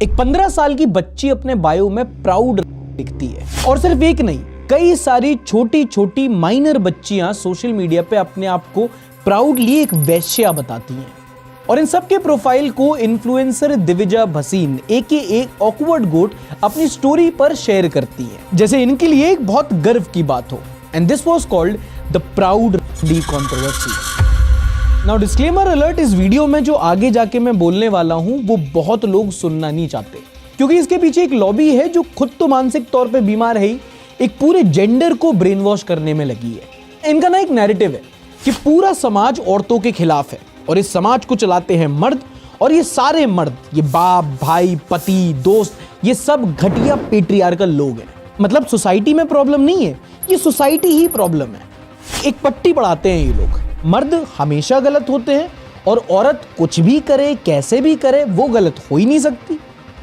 एक 15 साल की बच्ची अपने बायो में प्राउड लिखती है, और सिर्फ एक नहीं, कई सारी छोटी छोटी माइनर बच्चियां सोशल मीडिया पे अपने आप को प्राउडली एक वैश्या बताती हैं। और इन सब के प्रोफाइल को influencer Divija Bhasin AKA awkward goat अपनी स्टोरी पर शेयर करती है, जैसे इनके लिए एक बहुत गर्व की बात हो। And this was called the proud controversy. Now disclaimer alert, इस वीडियो में जो आगे जाके मैं बोलने वाला हूं वो बहुत लोग सुनना नहीं चाहते, क्योंकि इसके पीछे एक लॉबी है जो खुद तो मानसिक तौर पे बीमार है ही, एक पूरे जेंडर को ब्रेन वॉश करने में लगी है। इनका ना एक नैरेटिव है कि पूरा समाज औरतों के खिलाफ है और इस समाज को चलाते हैं मर्द, और ये सारे मर्द, ये बाप, भाई, पति, दोस्त, ये सब घटिया पेट्रियार्कल लोग हैं। मतलब सोसाइटी में प्रॉब्लम नहीं है, ये सोसाइटी ही प्रॉब्लम है। एक पट्टी पढ़ाते हैं ये लोग, मर्द हमेशा गलत होते हैं और औरत कुछ भी करे, कैसे भी करे, वो गलत हो ही नहीं सकती।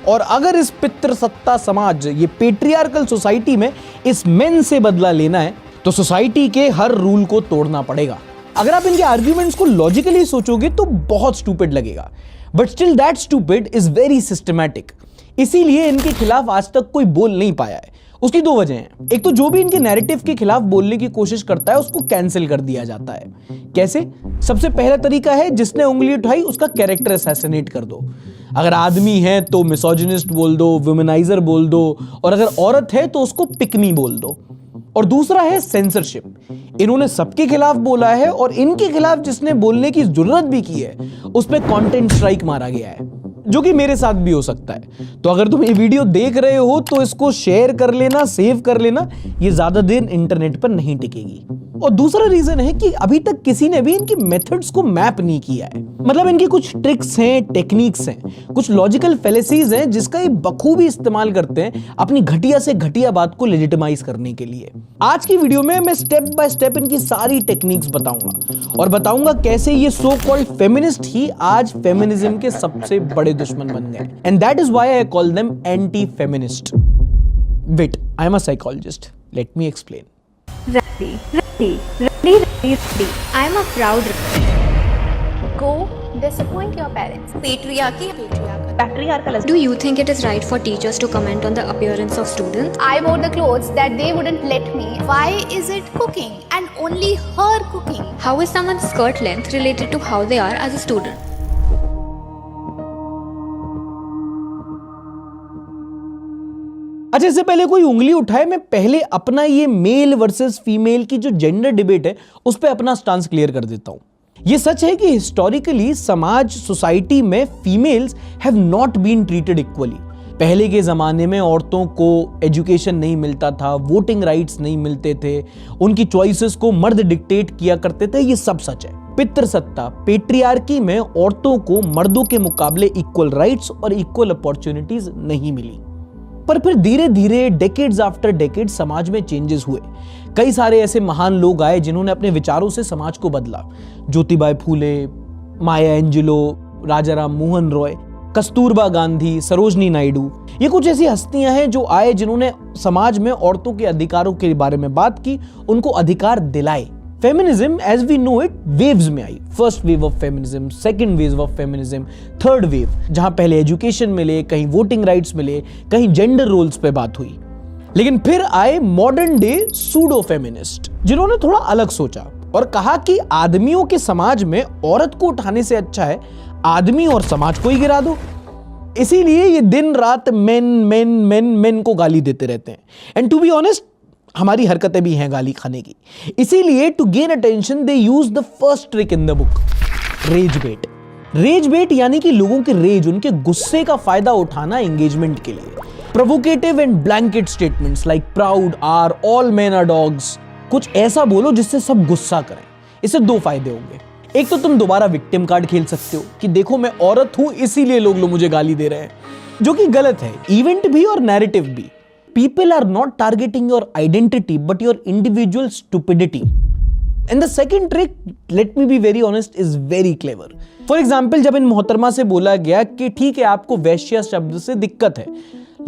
और अगर इस पितृसत्ता समाज, ये पेट्रियार्कल सोसाइटी में इस मेन से बदला लेना है तो सोसाइटी के हर रूल को तोड़ना पड़ेगा। अगर आप इनके आर्ग्यूमेंट्स को लॉजिकली सोचोगे तो बहुत स्टूपिड लगेगा, but still that stupid is very systematic. इसीलिए इनके खिलाफ आज तक कोई बोल नहीं पाया है। उसकी दो वजह हैं। एक तो जो भी इनके नैरेटिव के खिलाफ बोलने की कोशिश करता है उसको कैंसिल कर दिया जाता है। कैसे? सबसे पहला तरीका है, जिसने उंगली उठाई उसका कैरेक्टर असैसिनेट कर दो। अगर आदमी है तो मिसोजिनिस्ट बोल दो, वुमेनाइजर बोल दो, और अगर औरत है तो उसको पिकमी बोल दो। और दूसरा है सेंसरशिप। इन्होंने सबके खिलाफ बोला है और इनके खिलाफ जिसने बोलने की जरूरत भी की है उस पर कंटेंट स्ट्राइक मारा गया है, जो कि मेरे साथ भी हो सकता है। तो अगर तुम ये वीडियो देख रहे हो तो इसको शेयर कर लेना, सेव कर लेना, ये ज्यादा देर इंटरनेट पर नहीं टिकेगी। और दूसरा रीजन है कि अभी तक किसी ने भी इनकी मेथड्स को मैप नहीं किया है। मतलब इनकी कुछ ट्रिक्स हैं, टेक्निक्स हैं, कुछ लॉजिकल फेलेसीज हैं जिसका ये बखूबी इस्तेमाल करते हैं अपनी घटिया से घटिया बात को लेजिटिमाइज करने के लिए। आज की वीडियो में मैं स्टेप बाय स्टेप इनकी सारी टेक्निक्स बताऊंगा और बताऊंगा कैसे ये सो कॉल्ड फेमिनिस्ट ही आज फेमिनिज्म के सबसे बड़े दुश्मन बन गए। And that is why I call them anti feminist. Wait, I am a psychologist, let me explain. Ready. I am a proud. Go disappoint your parents. Patriarchal. Do you think it is right for teachers to comment on the appearance of students? I wore the clothes that they wouldn't let me. Why is it cooking and only her cooking? How is someone's skirt length related to how they are as a student? अच्छा, इससे पहले कोई उंगली उठाए मैं पहले अपना ये मेल वर्सेस फीमेल की जो जेंडर डिबेट है उस पे अपना स्टांस क्लियर कर देता हूं। ये सच है कि हिस्टोरिकली समाज, सोसाइटी में females have not been treated equally. पहले के जमाने में औरतों को एजुकेशन नहीं मिलता था, वोटिंग राइट्स नहीं मिलते थे, उनकी चॉइसेस को मर्द डिक्टेट किया करते थे। ये सब सच है। पितृसत्ता, पेट्रियार्की में औरतों को मर्दों के मुकाबले इक्वल राइट्स और इक्वल अपॉर्चुनिटीज नहीं मिली। पर फिर धीरे धीरे डेकेड्स आफ्टर डेकेड समाज में चेंजेस हुए। कई सारे ऐसे महान लोग आए जिन्होंने अपने विचारों से समाज को बदला। ज्योतिबा फूले, माया एंजेलो, राजा राम मोहन रॉय, कस्तूरबा गांधी, सरोजनी नायडू, ये कुछ ऐसी हस्तियां हैं जो आए जिन्होंने समाज में औरतों के अधिकारों के बारे में बात की, उनको अधिकार दिलाए। Feminism as we know it waves में आई। First wave of feminism, second wave of feminism, third wave, जहां पहले एजुकेशन मिले, कहीं वोटिंग राइट्स मिले, कहीं जेंडर रोल्स पे बात हुई। लेकिन फिर आए मॉडर्न डे सूडो फेमिनिस्ट, जिन्होंने थोड़ा अलग सोचा और कहा कि आदमियों के समाज में औरत को उठाने से अच्छा है आदमी और समाज को ही गिरा दो। इसीलिए ये दिन रात मेन मेन मेन मेन को गाली देते रहते हैं। एंड टू बी ऑनेस्ट, हमारी हरकतें भी हैं गाली खाने की। इसीलिए to gain attention they use the first trick in the book, rage bait. Rage bait यानी कि लोगों के रेज, उनके गुस्से का फायदा उठाना एंगेजमेंट के लिए। Provocative and blanket statements like proud are, all men are dogs, कुछ ऐसा बोलो जिससे सब गुस्सा करें। इससे दो फायदे होंगे। एक तो तुम दोबारा विक्टिम कार्ड खेल सकते हो कि देखो मैं औरत हूं इसीलिए लोग मुझे गाली दे रहे हैं, जो कि गलत है, इवेंट भी और नैरेटिव भी। People are not targeting your identity but your individual stupidity. And the second trick, let me be very honest, is very clever. For example, जब इन मोहतरमा से बोला गया कि ठीक है आपको वैश्या शब्द से दिक्कत है,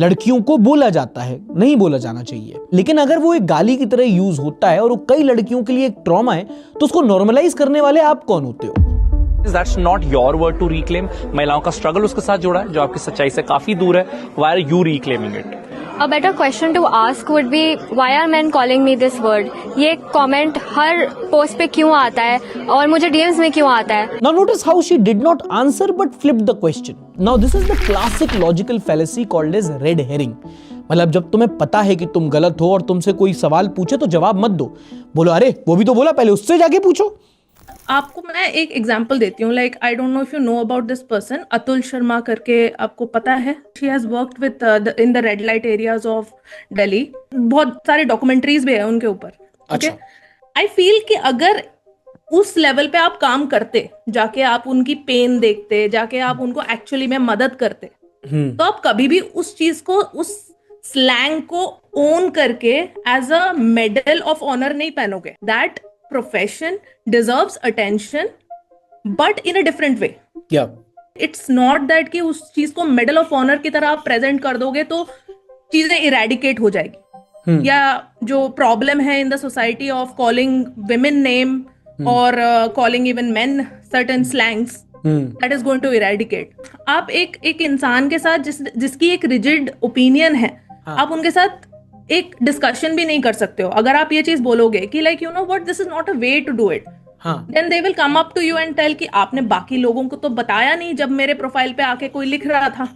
लड़कियों को बोला जाता है, नहीं बोला जाना चाहिए, लेकिन अगर वो एक गाली की तरह यूज होता है और वो कई लड़कियों के लिए एक ट्रॉमा है तो उसको नॉर्मलाइज करने वाले आप कौन होते हो? That's not your word to reclaim. महिलाओं का स्ट्रगल उसके साथ जुड़ा है जो आपकी सच्चाई से काफी दूर है. Why are you reclaiming it? A better question to ask would be, why are men calling me this word? ये comment हर post पे क्यों आता है और मुझे DMs में क्यों आता है? Now notice how she did not answer but flipped the question. Now this is the classic logical fallacy called as red herring. मतलब जब तुम्हें पता है कि तुम गलत हो और तुमसे कोई सवाल पूछे तो जवाब मत दो, बोलो अरे वो भी तो बोला, पहले उससे जाके पूछो. आपको मैं एक एग्जांपल देती हूँ. Like I don't know if you know about this person, Atul Sharma करके, आपको पता है? She has worked with in the red light areas of Delhi. बहुत सारे डॉक्यूमेंट्रीज भी है उनके ऊपर. अच्छा. आई फील कि अगर उस लेवल पे आप काम करते, जाके आप उनकी पेन देखते, जाके आप उनको एक्चुअली में मदद करते, तो आप कभी भी उस चीज को, उस स्लैंग को ओन करके as a medal of honour नहीं पहनोगे. That profession deserves attention but in a different way. Yeah. It's not that कि उस चीज को मेडल ऑफ ऑनर की तरह आप प्रेजेंट कर दोगे तो चीजें इरेडिकेट हो जाएगी. या जो प्रॉब्लम है in the society of calling women name और calling even men certain slangs, that is going to eradicate. आप एक इंसान के साथ जिसकी एक रिजिड ओपिनियन है, आप उनके साथ एक डिस्कशन भी नहीं कर सकते हो. अगर आप ये चीज बोलोगे कि like you know what, this is not a way to do it, then they will come up to you and tell कि आपने बाकी लोगों को तो बताया नहीं जब मेरे प्रोफाइल पे आके कोई लिख रहा था.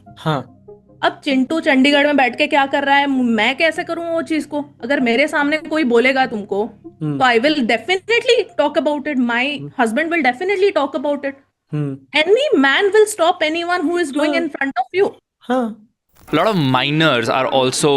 अब चिंटू चंडीगढ़ में बैठ के क्या कर रहा है, मैं कैसे करूं वो चीज को? अगर मेरे सामने कोई बोलेगा तुमको, तो I will definitely talk about it. My husband will definitely talk about it. Any man will stop anyone who is doing in front of you. A lot of minors are also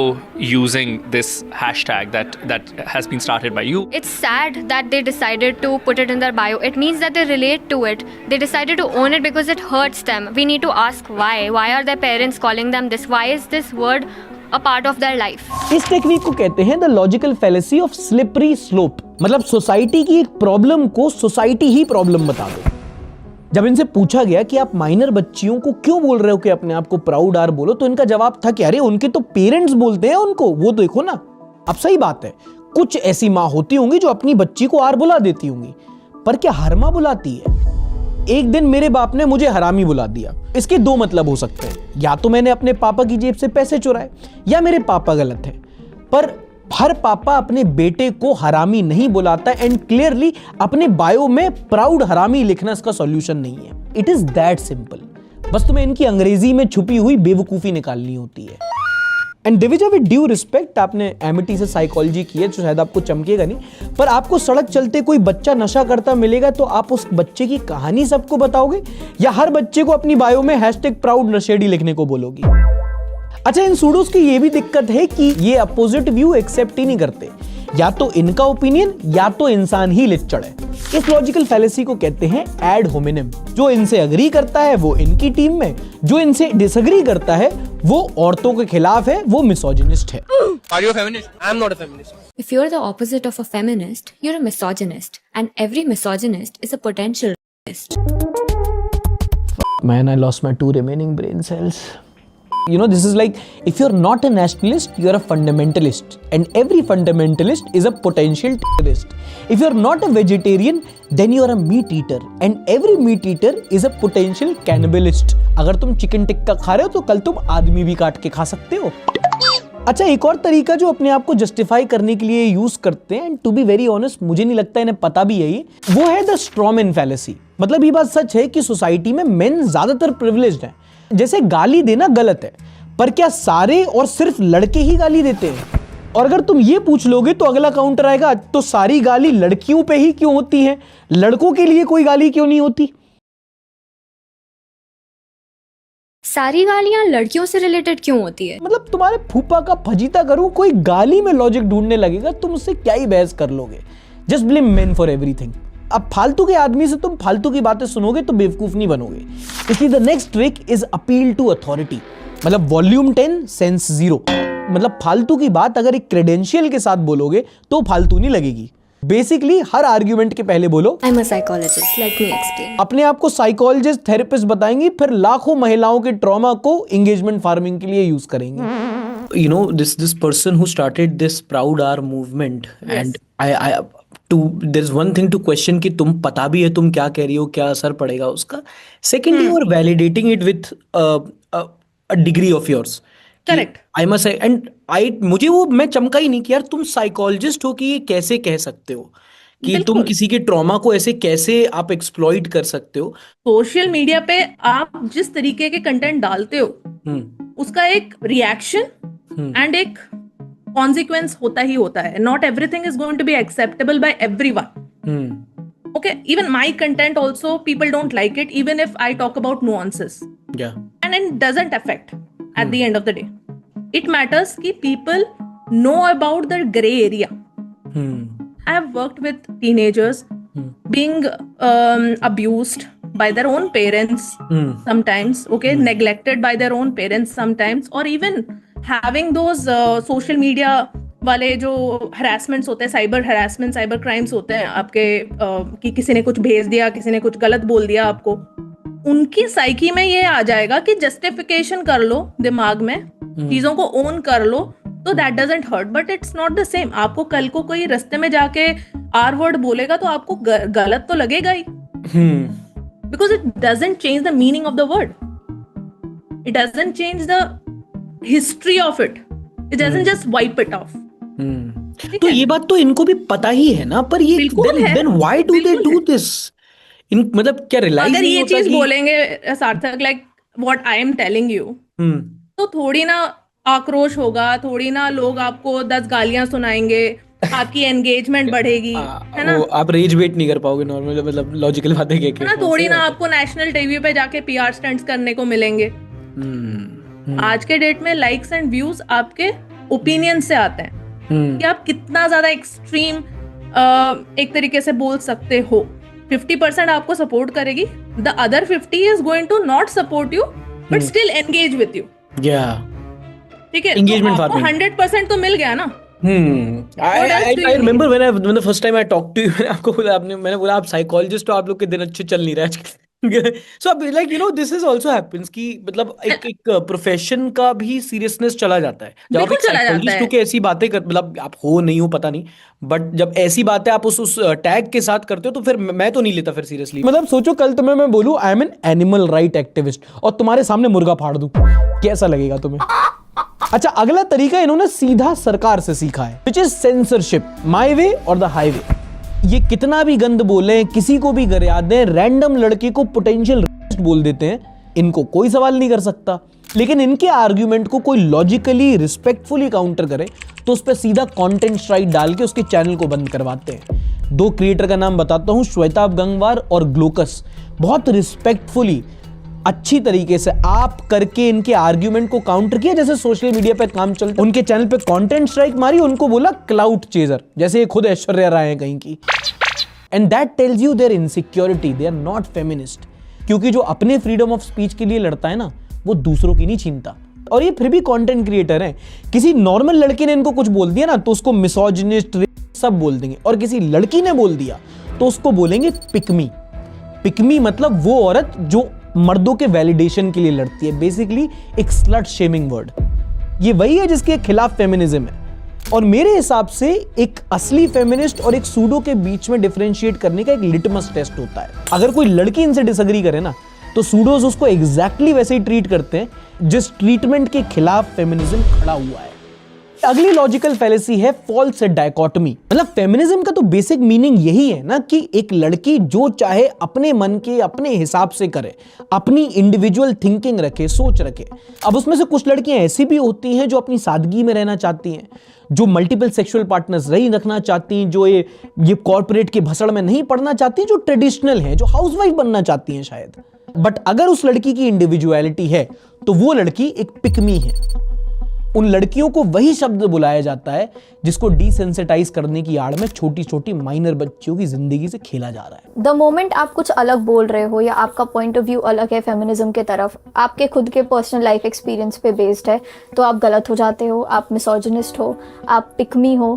using this hashtag that has been started by you. It's sad that they decided to put it in their bio. It means that they relate to it. They decided to own it because it hurts them. We need to ask why. Why are their parents calling them this? Why is this word a part of their life? इस technique को कहते हैं the logical fallacy of slippery slope. मतलब society की एक problem को society ही problem बता दो. जब इनसे पूछा गया कि आप माइनर बच्चियों को क्यों बोल रहे हो कि अपने आप को प्राउड आर बोलो, तो इनका जवाब था कि अरे उनके तो पेरेंट्स बोलते हैं उनको, वो देखो ना. अब सही बात है, कुछ ऐसी माँ होती होंगी जो अपनी बच्ची को आर बुला देती होंगी, पर क्या हर माँ बुलाती है? एक दिन मेरे बाप ने मुझे हरामी बुला दिया. इसके दो मतलब हो सकते हैं, या तो मैंने अपने पापा की जेब से पैसे चुराए, या मेरे पापा गलत है. पर हर पापा अपने बेटे को हरामी नहीं बुलाता. एंड क्लियरली अपने बायो में प्राउड हरामी लिखना इसका सॉल्यूशन नहीं है. It is that simple. बस तुम्हें इनकी अंग्रेजी में छुपी हुई बेवकूफी निकालनी होती है. And Divija, with due respect, आपने एमिटी से साइकोलॉजी की है, जो शायद आपको चमकेगा नहीं, पर आपको सड़क चलते कोई बच्चा नशा करता मिलेगा तो आप उस बच्चे की कहानी सबको बताओगे, या हर बच्चे को अपनी बायो में #प्राउड नशेड़ी लिखने को बोलोगी? अच्छा, इन सूडोस की ये भी दिक्कत है कि ये अपोजिट व्यू एक्सेप्ट ही नहीं करते. या तो इनका ओपिनियन या तो इंसान ही लिच्चड़ है. इस लॉजिकल फैलेसी को कहते हैं एड होमिनिम. जो इनसे अग्री करता है वो इनकी टीम में, जो इनसे डिसअग्री करता है वो औरतों के खिलाफ है, वो मिसोजिनिस्ट है. Are you a feminist? I am not a feminist. If you're the opposite of a feminist, you're a misogynist. And every misogynist is a potential racist. Man, I lost my 2 remaining brain cells. You know, this is like, if you're not a nationalist, you're a fundamentalist. And every fundamentalist is a potential terrorist. If you're not a vegetarian, then you're a meat eater. And every meat eater is a potential cannibalist. अगर तुम chicken tikka खा रहे हो तो कल तुम आदमी भी काट के खा सकते हो. अच्छा, एक और तरीका जो अपने आप को जस्टिफाई करने के लिए यूज करते हैं, and to be very honest मुझे नहीं लगता इन्हें पता भी है, वो है द स्ट्रॉमैन फैलेसी. मतलब ये बात सच है कि सोसाइटी में मेन ज्यादातर प्रिविलेज्ड हैं. जैसे गाली देना गलत है, पर क्या सारे और सिर्फ लड़के ही गाली देते हैं? और अगर तुम ये पूछ लोगे तो अगला काउंटर आएगा, तो सारी गाली लड़कियों पे ही क्यों होती है, लड़कों के लिए कोई गाली क्यों नहीं होती? सारी गालियां लड़कियों से रिलेटेड क्यों होती है? मतलब तुम्हारे फूफा का फजीता करूं, कोई गाली में लॉजिक ढूंढने लगेगा, तुम उससे क्या ही बहस कर लोगे. Just blame main for everything. अब फालतू के आदमी से तुम फालतू की बातें सुनोगे तो बेवकूफ नहीं बनोगे. इसलिए the next trick is appeal to authority. मतलब वॉल्यूम 10 सेंस 0. मतलब फालतू की बात अगर एक क्रेडेंशियल के साथ बोलोगे तो फालतू नहीं लगेगी. बेसिकली हर आर्ग्यूमेंट के पहले बोलो I'm a psychologist, let me explain. अपने आप को साइकोलॉजिस्ट, थेरेपिस्ट बताएंगी, फिर लाखों महिलाओं के ट्रॉमा को एंगेजमेंट फार्मिंग के लिए यूज करेंगे. You know, this person who started this Proud R movement, and I two there is one thing to question कि तुम पता भी है तुम क्या कह रही हो, क्या असर पड़ेगा उसका. Secondly you are validating it with a degree of yours. Correct. I must say and मुझे वो मैं चमका ही नहीं कि यार तुम साइकोलॉजिस्ट हो कि ये कैसे कह सकते हो कि तुम बिल्कुल. किसी के ट्रॉमा को ऐसे कैसे आप एक्सप्लॉइट कर सकते हो. सोशल मीडिया पे आप जिस तरीके के कंटेंट डालते हो उसका एक रिएक्शन एंड एक कॉन्सिक्वेंस होता ही होता है. Not everything is going to be acceptable by everyone. Okay, even my content also people don't like it even if I talk about nuances. Yeah. And it doesn't affect at the end of the day. It matters कि people know about the gray area. I have worked with teenagers being abused by their own parents sometimes, okay, neglected by their own parents sometimes, or even having those social media वाले जो हरासमेंट्स होते हैं, cyber harassment, cyber crimes होते हैं आपके कि किसी ने कुछ भेज दिया, किसी ने कुछ गलत बोल दिया आपको, उनकी साइकी में ये आ जाएगा कि जस्टिफिकेशन कर लो दिमाग में, चीजों को ओन कर लो तो that doesn't hurt. But it's not the same. आपको कल को कोई रास्ते में जाके आर वर्ड बोलेगा तो आपको गलत तो लगेगा ही, because it doesn't change the meaning of the word, it doesn't change the history of it, it doesn't just wipe it off. तो ये बात तो इनको भी पता ही है ना, पर ये then why do they do this? मतलब क्या रियलाइज अगर नहीं ये होता चीज कि बोलेंगे सार्थक like what I am telling you, तो थोड़ी ना आक्रोश होगा, थोड़ी ना लोग आपको 10 गालियां सुनाएंगे, आपकी एंगेजमेंट बढ़ेगी, है ना. आप रेज वेट नहीं कर पाओगे नॉर्मल, मतलब लॉजिकल बातें कह के ना थोड़ी ना आपको नेशनल टीवी पे जाके पीआर स्टंट्स करने को मिलेंगे. आज के डेट में लाइक्स एंड व्यूज आपके ओपिनियन से आते हैं कि आप कितना ज्यादा एक्सट्रीम एक तरीके से बोल सकते हो. 50% आपको सपोर्ट करेगी, the other 50 is going to not support you but still engage with you. ठीक है, Engagement तो आपको farming. 100% तो मिल गया ना. I remember when the first time I talked to you, मैंने आपको बोला, मैंने बोला आप साइकोलॉजिस्ट हो, आप लोग के दिन अच्छे चल नहीं रहे आजकल. So like you know this is also happens कि मतलब एक प्रोफेशन का भी सीरियसनेस चला जाता है जब आप एक साइकोलॉजिस्ट हो के ऐसी बातें कर, मतलब आप हो नहीं हो पता नहीं, बट जब ऐसी बातें आप उस टैग के साथ करते हो तो फिर मैं तो नहीं लेता फिर सीरियसली. मतलब सोचो कल तुम्हें मैं बोलूं I am an animal right activist और तुम्हारे सामने मुर्गा फाड़ दूं, कैसा लगेगा तुम्हें? अच्छा, अगला तरीका इन्होंने सीधा सरकार से सीखा है, विच इज सेंसरशिप, माई वे और द हाईवे. ये कितना भी गंद बोले, किसी को भी गरिया दें, रैंडम लड़के को पोटेंशियल रेसिस्ट बोल देते हैं, इनको कोई सवाल नहीं कर सकता. लेकिन इनके आर्ग्यूमेंट को कोई लॉजिकली रिस्पेक्टफुली काउंटर करे तो उस पर सीधा कंटेंट स्ट्राइक डाल के उसके चैनल को बंद करवाते हैं. 2 क्रिएटर का नाम बताता हूं, श्वेता गंगवार और ग्लोकस. बहुत रिस्पेक्टफुली अच्छी तरीके से आप करके इनके आर्ग्यूमेंट को काउंटर किया, जैसे सोशल मीडिया पे काम चलता है. उनके चैनल पे कंटेंट स्ट्राइक मारी, उनको बोला क्लाउड चेजर, जैसे ये खुद ऐश्वर्या राय हैं कहीं की. And that tells you their insecurity, they are not feminist. क्योंकि जो अपने फ्रीडम ऑफ स्पीच के लिए लड़ता है ना, वो दूसरों की नहीं छीनता. और ये फिर भी कंटेंट क्रिएटर हैं. किसी नॉर्मल लड़के ने इनको कुछ बोल दिया ना तो उसको मिसोजिनिस्ट सब बोल देंगे, और किसी लड़की ने बोल दिया तो उसको बोलेंगे पिकमी. पिकमी मतलब वो औरत जो मर्दों के वैलिडेशन के लिए लड़ती है, बेसिकली एक स्लट शेमिंग वर्ड. ये वही है जिसके खिलाफ फेमिनिज्म है. और मेरे हिसाब से एक असली फेमिनिस्ट और एक सूडो के बीच में डिफरेंशिएट करने का एक लिटमस टेस्ट होता है. अगर कोई लड़की इनसे डिसएग्री करे ना तो सूडोज उसको एग्जैक्टली वैसे ही ट्रीट करते हैं जिस ट्रीटमेंट के खिलाफ फेमिनिज्म खड़ा हुआ है. अगली लॉजिकल फैलेसी है फॉल्स डायकोटमी. मतलब फेमिनिज्म का तो बेसिक मीनिंग यही है ना कि एक लड़की जो चाहे अपने मन के अपने हिसाब से करे, अपनी इंडिविजुअल थिंकिंग रखे, सोच रखे. अब उसमें से कुछ लड़कियां ऐसी भी होती हैं जो अपनी सादगी में रहना चाहती हैं, जो मल्टीपल सेक्सुअल पार्टनर्स नहीं रखना चाहती हैं, जो ये कॉर्पोरेट के भसड़ में नहीं पड़ना चाहती, जो ट्रेडिशनल हैं, जो हाउसवाइफ बनना चाहती हैं शायद. बट अगर उस लड़की की इंडिविजुअलिटी है तो वो लड़की एक पिकमी है. उन लड़कियों को वही शब्द बुलाया जाता है जिसको डिसेंसिटाइज करने की आड़ में छोटी छोटी माइनर बच्चियों की जिंदगी से खेला जा रहा है. द मोमेंट आप कुछ अलग बोल रहे हो या आपका पॉइंट ऑफ व्यू अलग है फेमिनिज्म के तरफ, आपके खुद के पर्सनल लाइफ एक्सपीरियंस पे बेस्ड है, तो आप गलत हो जाते हो, आप मिसोजिनिस्ट हो, आप पिकमी हो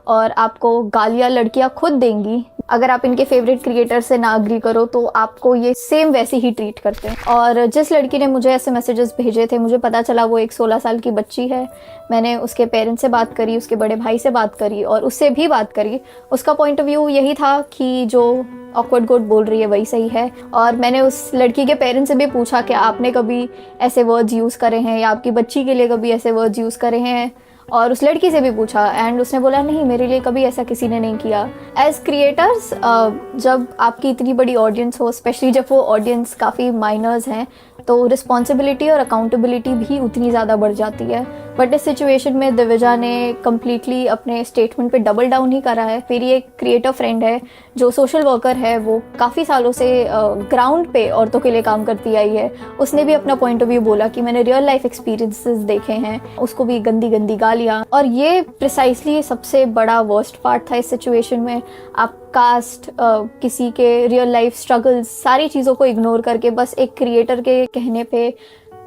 और आपको गालियाँ लड़कियाँ खुद देंगी अगर आप इनके फेवरेट क्रिएटर से ना अग्री करो तो आपको ये सेम वैसे ही ट्रीट करते हैं। और जिस लड़की ने मुझे ऐसे मैसेजेस भेजे थे, मुझे पता चला वो एक 16 साल की बच्ची है। मैंने उसके पेरेंट्स से बात करी, उसके बड़े भाई से बात करी और उससे भी बात करी। उसका पॉइंट ऑफ व्यू यही था कि जो ऑकवर्ड गोट बोल रही है वही सही है। और मैंने उस लड़की के पेरेंट्स से भी पूछा कि आपने कभी ऐसे वर्ड्स यूज़ करे हैं या आपकी बच्ची के लिए कभी ऐसे वर्ड्स यूज़ करे हैं, और उस लड़की से भी पूछा एंड उसने बोला नहीं, मेरे लिए कभी ऐसा किसी ने नहीं किया। एज क्रिएटर्स जब आपकी इतनी बड़ी ऑडियंस हो, स्पेशली जब वो ऑडियंस काफ़ी माइनर्स हैं, तो रिस्पॉन्सिबिलिटी और अकाउंटेबिलिटी भी उतनी ज़्यादा बढ़ जाती है। बट इस सिचुएशन में दिविजा ने कम्प्लीटली अपने स्टेटमेंट पे डबल डाउन ही करा है। मेरी एक क्रिएटर फ्रेंड है जो सोशल वर्कर है, वो काफ़ी सालों से ग्राउंड पे औरतों के लिए काम करती आई है। उसने भी अपना पॉइंट ऑफ व्यू बोला कि मैंने रियल लाइफ एक्सपीरियंसेस देखे हैं, उसको भी गंदी गंदी गालियाँ। और ये प्रिसाइसली सबसे बड़ा वर्स्ट पार्ट था इस सिचुएशन में। आप कास्ट, किसी के रियल लाइफ स्ट्रगल्स, सारी चीज़ों को इग्नोर करके बस एक क्रिएटर के कहने पे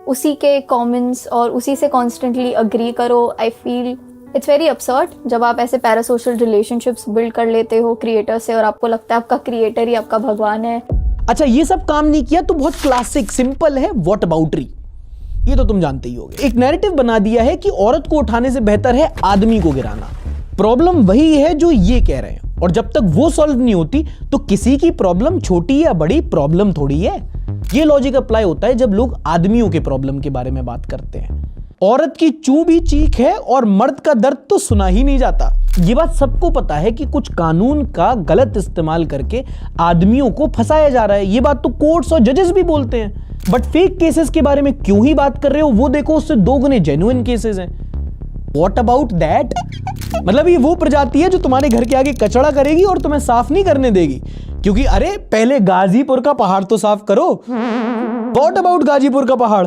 उसी के कमेंट्स और उसी से कॉन्स्टेंटली अग्री करो। I feel it's very absurd जब आप ऐसे पैरासोशल रिलेशनशिप्स बिल्ड कर लेते हो क्रिएटर से और आपको लगता है आपका क्रिएटर ही आपका भगवान है। अच्छा, ये सब काम नहीं किया तो बहुत क्लासिक सिंपल है व्हाट अबाउटरी, ये तो तुम जानते ही होगे। एक नैरेटिव बना दिया है कि औरत को उठाने से बेहतर है आदमी को गिराना। प्रॉब्लम वही है जो ये कह रहे हैं, और जब तक वो सॉल्व नहीं होती तो किसी की प्रॉब्लम छोटी या बड़ी प्रॉब्लम थोड़ी है। ये लॉजिक अप्लाई होता है जब लोग आदमियों के प्रॉब्लम के बारे में बात करते हैं। औरत की चू भी चीख है और मर्द का दर्द तो सुना ही नहीं जाता। ये बात सबको पता है कि कुछ कानून का गलत इस्तेमाल करके आदमियों को फंसाया जा रहा है। ये बात तो कोर्ट्स और जजेस भी बोलते हैं। बट फेक केसेस के बारे में क्यों ही बात कर रहे हो? वो देखो, उससे 2 गुने जेन्युइन केसेस हैं। What about that? मतलब ये वो प्रजाति है जो तुम्हारे घर के आगे कचरा करेगी और तुम्हें साफ नहीं करने देगी, क्योंकि अरे पहले गाजीपुर का पहाड़ तो साफ करो। What about गाजीपुर का पहाड़?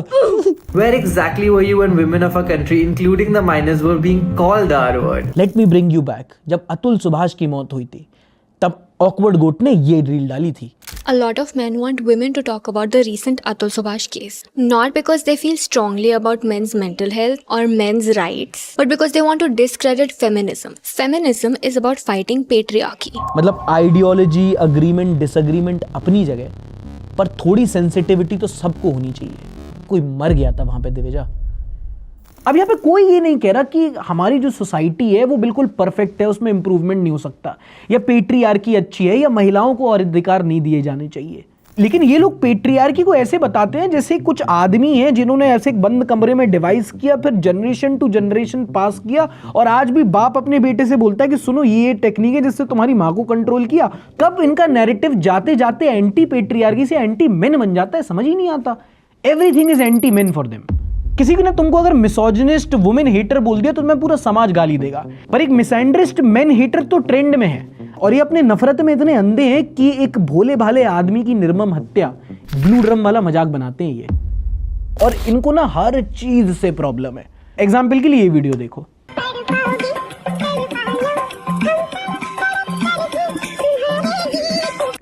Where exactly were you when women of our country, including the minors, were being called the R word? Let me bring you back. जब अतुल सुभाष की मौत हुई थी तब ऑकवर्ड गोट ने ये रील डाली थी। A lot of men want women to talk about the recent Atul Subhash case, not because they feel strongly about men's mental health or men's rights, but because they want to discredit feminism. Feminism is about fighting patriarchy. मतलब ideology, agreement, disagreement अपनी जगह, पर थोड़ी sensitivity तो सबको होनी चाहिए। कोई मर गया था वहां पे दिविजा। अब यहाँ पे कोई ये नहीं कह रहा कि हमारी जो सोसाइटी है वो बिल्कुल परफेक्ट है, उसमें इंप्रूवमेंट नहीं हो सकता, या पेट्रियार्की अच्छी है, या महिलाओं को और अधिकार नहीं दिए जाने चाहिए। लेकिन ये लोग पेट्रियार्की को ऐसे बताते हैं जैसे कुछ आदमी हैं जिन्होंने ऐसे एक बंद कमरे में डिवाइस किया, फिर जनरेशन टू जनरेशन पास किया, और आज भी बाप अपने बेटे से बोलता है कि सुनो ये टेक्निक है जिससे तुम्हारी माँ को कंट्रोल किया। कब इनका नैरेटिव जाते जाते एंटी पेट्रियार्की से एंटी मेन बन जाता है, समझ ही नहीं आता। Everything is anti main for them. किसी ने तुमको अगर मिसोजिनिस्ट वुमेन हेटर बोल दिया तो तुम्हें पूरा समाज गाली देगा, पर एक मिसएंड्रिस्ट मेन हेटर तो ट्रेंड में है। और ये अपने नफरत में इतने अंधे हैं कि एक भोले भाले आदमी की निर्मम हत्या ब्लू ड्रम वाला मजाक बनाते हैं ये। और इनको ना हर चीज से प्रॉब्लम है। एग्जाम्पल के लिए ये वीडियो देखो।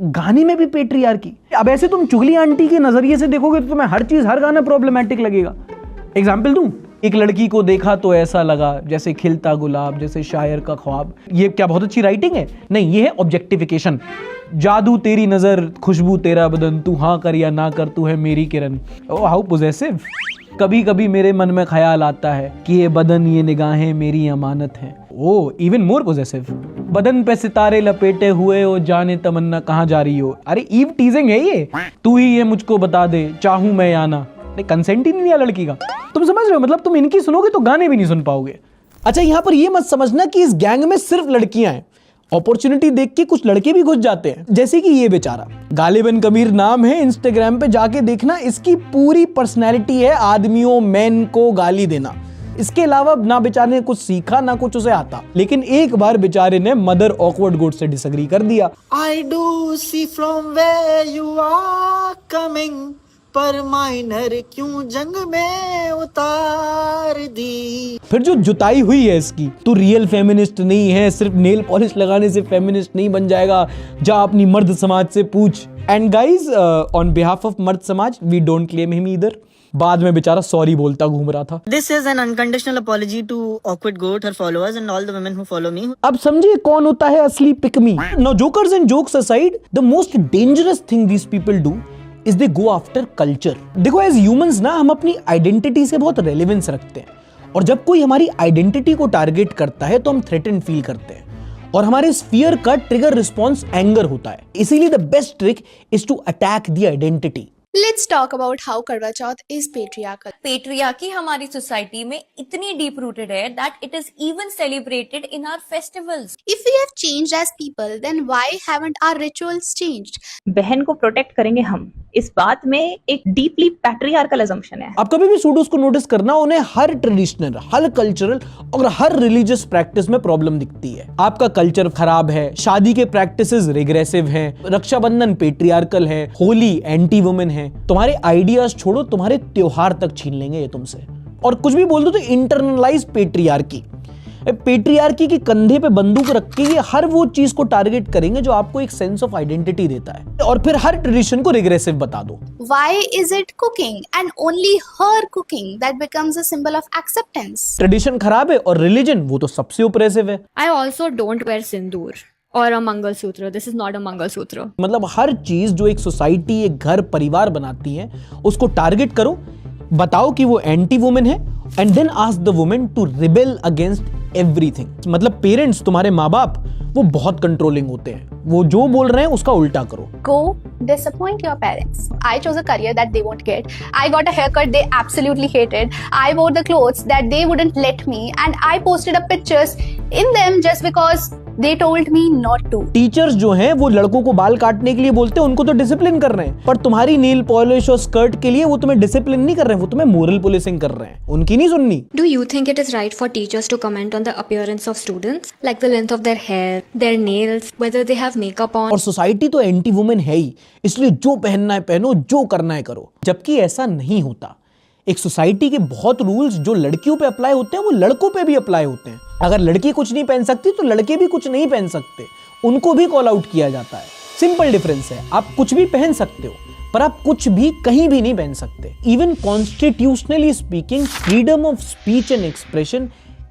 गाने में भी पेट्रियार्की। अब ऐसे तुम चुगली आंटी के नजरिए से देखोगे तो तुम्हें हर चीज, हर गाना प्रॉब्लमैटिक लगेगा। एग्जाम्पल दूं, एक लड़की को देखा तो ऐसा लगा जैसे खिलता गुलाब, जैसे शायर का ख्वाब। ये क्या बहुत अच्छी राइटिंग है? नहीं, ये है ऑब्जेक्टिफिकेशन। जादू तेरी नजर, खुशबू तेरा बदन, तू हाँ कर या ना कर, तू है मेरी किरण। Oh how possessive. कभी कभी मेरे मन में ख्याल आता है कि ये बदन, ये निगाहें मेरी अमानत हैं। ओह इवन मोर पोजेसिव। बदन पे सितारे लपेटे हुए हो, जाने तमन्ना कहाँ जा रही हो। अरे ईव टीजिंग है ये। तू ही ये मुझको बता दे, चाहूं मैं या ना। कंसेंट ही नहीं लिया लड़की का। तुम समझ रहे हो? मतलब तुम इनकी सुनोगे तो गाने भी नहीं सुन पाओगे। अच्छा, यहां पर ये मत समझना कि इस गैंग में सिर्फ लड़कियां हैं। अपॉर्चुनिटी देख के कुछ लड़के भी घुस जाते हैं, जैसे कि ये बेचारा गालिबन कबीर नाम है, इंस्टाग्राम पे जाके देखना। इसकी पूरी पर्सनैलिटी है आदमियों, मैन को गाली देना। इसके अलावा ना बेचारे ने कुछ सीखा, ना कुछ उसे आता। लेकिन एक बार बेचारे ने मदर ऑकवर्ड गोट से डिसएग्री कर दिया। I do see from where you are coming, पर माइनर क्यों जंग में उतार दी। फिर जो जुताई हुई है इसकी, तू रियल फेमिनिस्ट नहीं है, सिर्फ नेल पॉलिश लगाने से फेमिनिस्ट नहीं बन जाएगा, जा अपनी मर्द समाज से पूछ। And guys, on behalf of मर्द समाज, we don't claim him either. बाद में बेचारा सॉरी बोलता घूम रहा था। This is an unconditional apology to Awkward Goat, her followers, and all the women who follow me. अब समझिए कौन होता है असली pigmy. Now jokers and jokes aside, the most dangerous thing these people do is they go after culture. देखो as humans ना, हम अपनी आइडेंटिटी से बहुत रेलेवेंस रखते हैं, और जब कोई हमारी आइडेंटिटी को टारगेट करता है तो हम थ्रेटन फील करते हैं, और हमारे इस फियर का ट्रिगर रिस्पॉन्स एंगर होता है। इसीलिए the best trick is to attack the identity. Let's talk about how Karwa Chauth is patriarchal. Patriarchy हमारी सोसाइटी में इतनी डीप रूटेड है that it is even celebrated in our festivals. If we have changed as people, then why haven't our rituals changed? बहन को protect करेंगे हम, इस बात में एक डीपली पैट्रियार्कल असम्पशन है। आप कभी भी सूडोस को नोटिस करना, उन्हें हर ट्रेडिशनल, हर कल्चरल और हर रिलीजियस प्रैक्टिस में प्रॉब्लम दिखती है। आपका कल्चर खराब है, शादी के प्रैक्टिसेस रिग्रेसिव हैं, रक्षाबंधन पेट्रियार्कल है, होली एंटी वुमेन है, तुम्हारे आइडियाज छोड़ो, तुम्हारे त्योहार तक छीन लेंगे ये तुमसे। और कुछ भी बोल दो तो इंटरनलाइज पेट्रियार्की। पेट्रियार्की के कंधे पे बंदूक रख के ये हर वो चीज को टारगेट करेंगे जो आपको एक सेंस ऑफ आइडेंटिटी देता है, और फिर हर ट्रेडिशन को रिग्रेसिव बता दो। Why is it cooking and only her cooking that becomes a symbol of acceptance? Tradition खराब है और रिलीजन वो तो सबसे ओप्रेसिव है। I also don't wear sindoor or a Mangalsutra. This is not a Mangalsutra. मतलब हर चीज जो एक सोसाइटी, एक घर, परिवार बनाती है, उसको टारगेट करो, बताओ कि वो एंटी वुमेन है, and then ask the women to rebel against everything. मतलब पेरेंट्स, तुम्हारे माँ बाप, वो बहुत कंट्रोलिंग होते हैं, वो जो बोल रहे हैं उसका उल्टा करो। Go disappoint your parents. I chose a career that they won't get. I got a haircut they absolutely hated. I wore the clothes that they wouldn't let me, and I posted up pictures in them just because they told me not to. Teachers जो हैं वो लड़कों को बाल काटने के लिए बोलते हैं, उनको तो डिसिप्लिन कर रहे हैं, पर तुम्हारी नील पॉलिश और स्कर्ट के लिए वो तुम्हें डिसिप्लिन नहीं कर रहे हैं, वो तुम्हें मोरल पुलिसिंग कर रहे हैं, उनकी नहीं सुननी। Do you think it is right for teachers to comment on the appearance of students, like the length of their hair, their nails, whether they have makeup on? और सोसाइटी तो anti women है ही, इसलिए जो पहनना है पहनो, जो करना है करो, जबकि ऐसा नहीं होता। एक सोसाइटी के बहुत रूल्स जो लड़कियों पे अप्लाई होते हैं वो लड़कों पे भी अप्लाई होते हैं। अगर लड़की कुछ नहीं पहन सकती तो लड़के भी कुछ नहीं पहन सकते, उनको भी कॉल आउट किया जाता है। सिंपल डिफरेंस है, आप कुछ भी पहन सकते हो पर आप कुछ भी कहीं भी नहीं पहन सकते। Even constitutionally speaking, freedom of speech and expression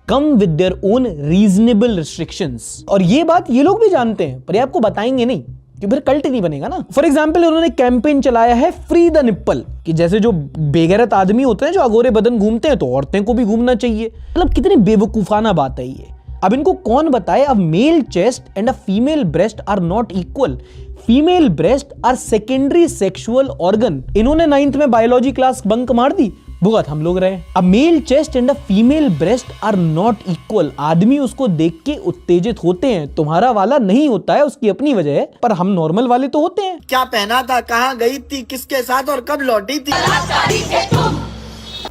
come with their own reasonable restrictions. और ये बात ये लोग भी जानते हैं, पर ये आपको बताएंगे नहीं कि फिर कल्ट नहीं बनेगा ना। फॉर एग्जाम्पल, उन्होंने कैंपेन चलाया है फ्री द निप्पल, कि जैसे जो बेगैरत आदमी होते हैं जो अगोरे बदन घूमते हैं, तो औरतें को भी घूमना चाहिए। मतलब कितनी बेवकूफाना बात है ये। अब इनको कौन बताए, अब male chest and a female breast are not equal. Female breast are secondary sexual organ. इन्होंने 9th में बायोलॉजी क्लास बंक मार दी, भुगत हम लोग रहे। अब male chest and a female breast are not equal. आदमी उसको देख के उत्तेजित होते हैं, तुम्हारा वाला नहीं होता है, उसकी अपनी वजह है, पर हम नॉर्मल वाले तो होते हैं। क्या पहना था, कहाँ गई थी, किसके साथ और कब लौटी थी।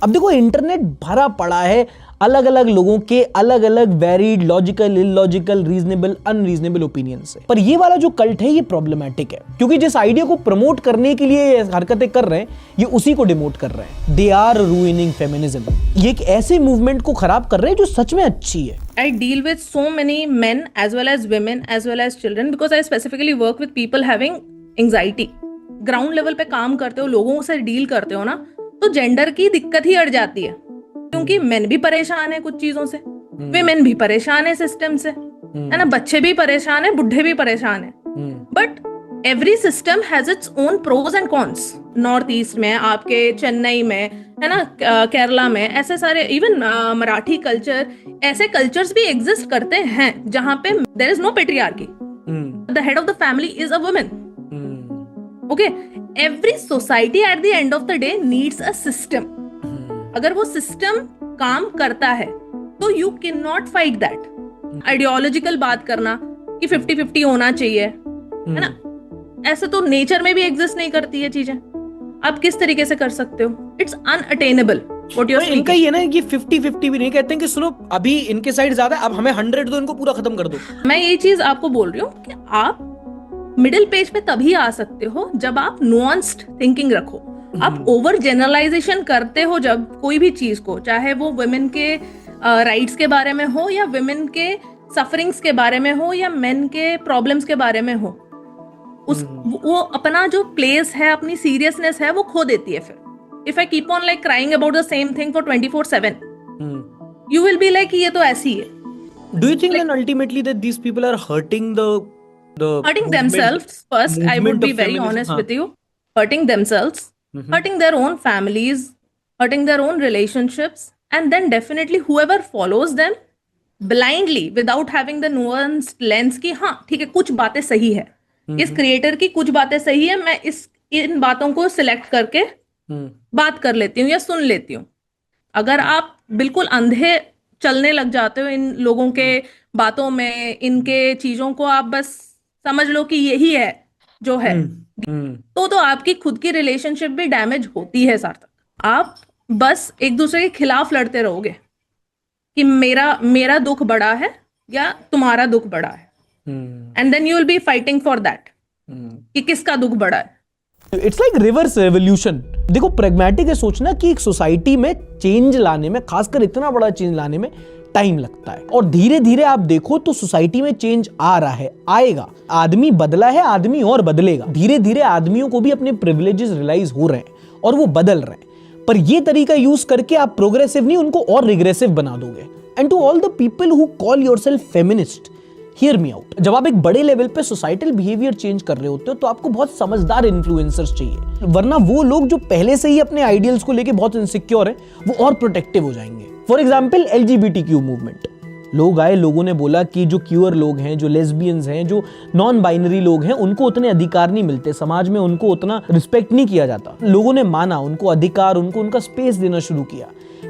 अब देखो, इंटरनेट भरा पड़ा है अलग अलग लोगों के अलग अलग varied, logical, illogical, reasonable, unreasonable opinion से। पर ये वाला जो कल्ट है ये प्रॉब्लमेटिक है, क्योंकि जिस आइडिया को प्रमोट करने के लिए ये हरकतें कर रहे हैं, ये उसी को डिमोट कर रहे हैं। They are ruining feminism. ये एक ऐसे मूवमेंट को खराब कर रहे हैं जो सच में अच्छी है। I deal with so many men as well as women as well as children because I specifically work with people having anxiety. Ground level पे काम करते हो, लोगों से डील करते हो ना, तो जेंडर की दिक्कत ही अड़ जाती है, क्योंकि मेन भी परेशान है कुछ चीजों से, विमेन भी परेशान है सिस्टम से, है ना, बच्चे भी परेशान है, बुढ़े भी परेशान है। But every system has its own pros and cons. North east में, आपके चेन्नई में, है ना, केरला में, ऐसे सारे, इवन मराठी कल्चर, ऐसे कल्चर्स भी एग्जिस्ट करते हैं जहां पे there is no patriarchy. The head of the family is a woman. Okay, every society at the end of the day needs a system. अगर वो सिस्टम काम करता है तो you can not fight that. Ideological बात करना कि 50-50 होना चाहिए, है ना, ऐसे तो नेचर में भी एग्जिस्ट नहीं करती है चीजें। आप किस तरीके से कर सकते हो? It's unattainable. What you are इनका ये ना कि 50-50 भी नहीं कहते हैं कि सुनो अभी इनके साइड ज्यादा है, अब हमें 100 दो, इनको पूरा खत्म कर दो। मैं ये चीज आपको बोल रही हूँ कि आप मिडिल पेज पे तभी आ सकते हो जब आप नुआंस्ड थिंकिंग रखो। आप ओवर जनरलाइजेशन करते हो जब कोई भी चीज को, चाहे वो वुमेन के राइट्स के बारे में हो, या वुमेन के सफरिंग्स के बारे में हो, या मेन के प्रॉब्लम्स के बारे में हो, वो अपना जो प्लेस है, अपनी सीरियसनेस है, वो खो देती है फिर if I keep on like crying about the same thing for 24/7, you will be like ये तो ऐसी है. Do you think then ultimately that these people are hurting the Hurting themselves first? I would movement be of very feminism? honest हाँ. with you. Hurting themselves, hurting their own families, hurting their own relationships, and then definitely whoever follows them blindly without having the nuanced lens कि हाँ ठीक है कुछ बातें सही है, इस क्रिएटर की कुछ बातें सही है, मैं इन बातों को सिलेक्ट करके बात कर लेती हूँ या सुन लेती हूँ. अगर आप बिल्कुल अंधे चलने लग जाते हो इन लोगों के बातों में, इनके चीजों को आप बस समझ लो कि यही है जो है, तो आपकी खुद की रिलेशनशिप भी डैमेज होती है सार्थक. आप बस एक दूसरे के खिलाफ लड़ते रहोगे कि मेरा दुख बड़ा है या तुम्हारा दुख बड़ा है, and then you will be fighting for that कि किसका दुख बड़ा है. It's like reverse revolution. देखो प्रैग्मेटिक है सोचना कि एक सोसाइटी में चेंज लाने में, खासकर इतना बड़ा चेंज लाने में टाइम लगता है, और धीरे धीरे आप देखो तो सोसाइटी में चेंज आ रहा है, आएगा. आदमी बदला है, आदमी और बदलेगा. धीरे धीरे आदमियों को भी अपने प्रिविलेजेस रियलाइज हो रहे हैं और वो बदल रहे हैं. पर ये तरीका यूज करके आप प्रोग्रेसिव नहीं, उनको और रिग्रेसिव बना दोगे. And to all the people who call yourself feminist, hear me out. जब आप एक बड़े लेवल पे सोसाइटल बिहेवियर चेंज कर रहे होते हो तो आपको बहुत समझदार इन्फ्लुएंसर्स चाहिए, वरना वो लोग जो पहले से ही अपने आइडियल्स को लेके बहुत इनसिक्योर हैं वो और प्रोटेक्टिव हो जाएंगे. For example LGBTQ movement. लोग आए, लोगों ने बोला कि जो क्यूअर लोग हैं, जो लेस्बियंस हैं, जो नॉन बाइनरी लोग हैं, उनको उतने अधिकार नहीं मिलते, समाज में उनको उतना रिस्पेक्ट नहीं किया जाता. लोगों ने माना, उनको अधिकार, उनको उनका स्पेस देना शुरू किया.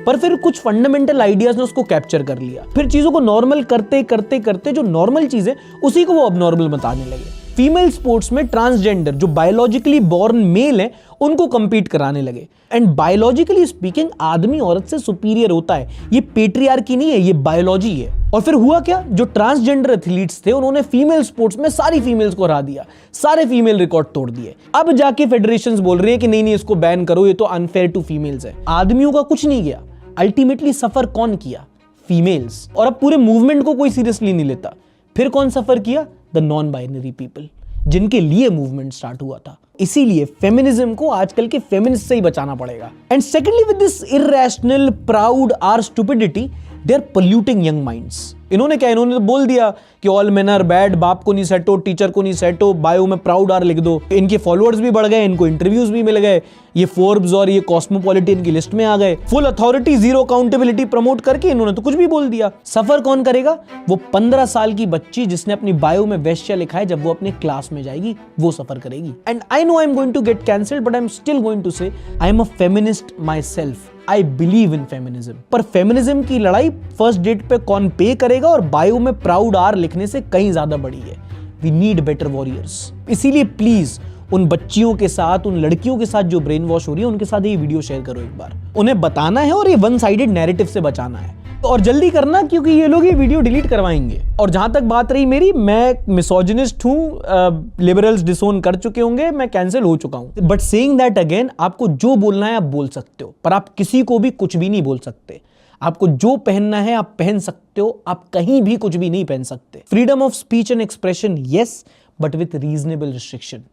पर फिर कुछ फंडामेंटल आइडियाज ने उसको कैप्चर कर लिया. फिर चीजों को नॉर्मल करते करते करते जो नॉर्मल चीजें उसी को वो अबनॉर्मल बताने लगे. फीमेल स्पोर्ट्स में ट्रांसजेंडर जो बायोलॉजिकली बॉर्न मेल हैं उनको कंपीट कराने लगे. एंड बायोलॉजिकली स्पीकिंग आदमी औरत से सुपीरियर होता है. ये पेट्रियार्की नहीं है, ये बायोलॉजी है. और फिर हुआ क्या, जो ट्रांसजेंडर एथलीट्स थे उन्होंने फीमेल स्पोर्ट्स में सारी फीमेल्स को हरा दिया, सारे फीमेल रिकॉर्ड तोड़ दिए. अब जाके फेडरेशंस बोल रहे हैं कि नहीं इसको बैन करो, ये तो अनफेयर टू फीमेल्स है. आदमियों का कुछ नहीं गया, अल्टीमेटली सफर कौन किया? फीमेल्स. और अब पूरे मूवमेंट को कोई सीरियसली नहीं लेता. फिर कौन सफर किया? द नॉन बाइनरी पीपल, जिनके लिए मूवमेंट स्टार्ट हुआ था. इसीलिए फेमिनिज्म को आजकल के फेमिनिस्ट से ही बचाना पड़ेगा. And secondly, with this irrational, proud are stupidity, they are polluting young minds. इन्होंने क्या, इन्होंने तो बोल दिया कि ऑल मेन आर बैड, बाप को नहीं सेटो, टीचर को नहीं सेटो, बायो में प्राउड आर लिख दो. इनके फॉलोअर्स भी बढ़ गए, इनको इंटरव्यूज भी मिल गए, ये फोर्ब्स और ये कॉस्मोपॉलिटन की लिस्ट में आ गए. Full authority, zero accountability promote करके इन्होंने तो कुछ भी बोल दिया. सफर कौन करेगा? वो 15 साल की बच्ची जिसने अपनी बायो में वैश्य लिखा है, जब वो अपने क्लास में जाएगी वो सफर करेगी. And I know I am going to get cancelled, but I am still going to say I am a feminist myself. I believe in feminism. पर फेमिनिज्म की लड़ाई फर्स्ट डेट पे कौन पे करेगा और बायो में प्राउड आर लिखने से कहीं ज्यादा बड़ी है. We need better warriors. इसीलिए प्लीज उन बच्चियों के साथ, उन लड़कियों के साथ जो ब्रेन वॉश हो रही है, उनके साथ ये वीडियो शेयर करो एक बार. उन्हें बताना है और ये वन साइडेड नैरेटिव से बचाना है. और जल्दी करना, क्योंकि ये लोग ये वीडियो डिलीट करवाएंगे. और जहां तक बात रही मेरी, मैं मिसोजिनिस्ट हूं, लिबरल्स डिसोन कर चुके होंगे, मैं कैंसिल हो चुका हूं. बट सेइंग दैट अगेन, आपको जो बोलना है आप बोल सकते हो, पर आप किसी को भी कुछ भी नहीं बोल सकते. आपको जो पहनना है आप पहन सकते हो, आप कहीं भी कुछ भी नहीं पहन सकते. Freedom of speech and expression, yes, but with reasonable restriction.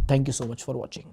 Thank you so much for watching.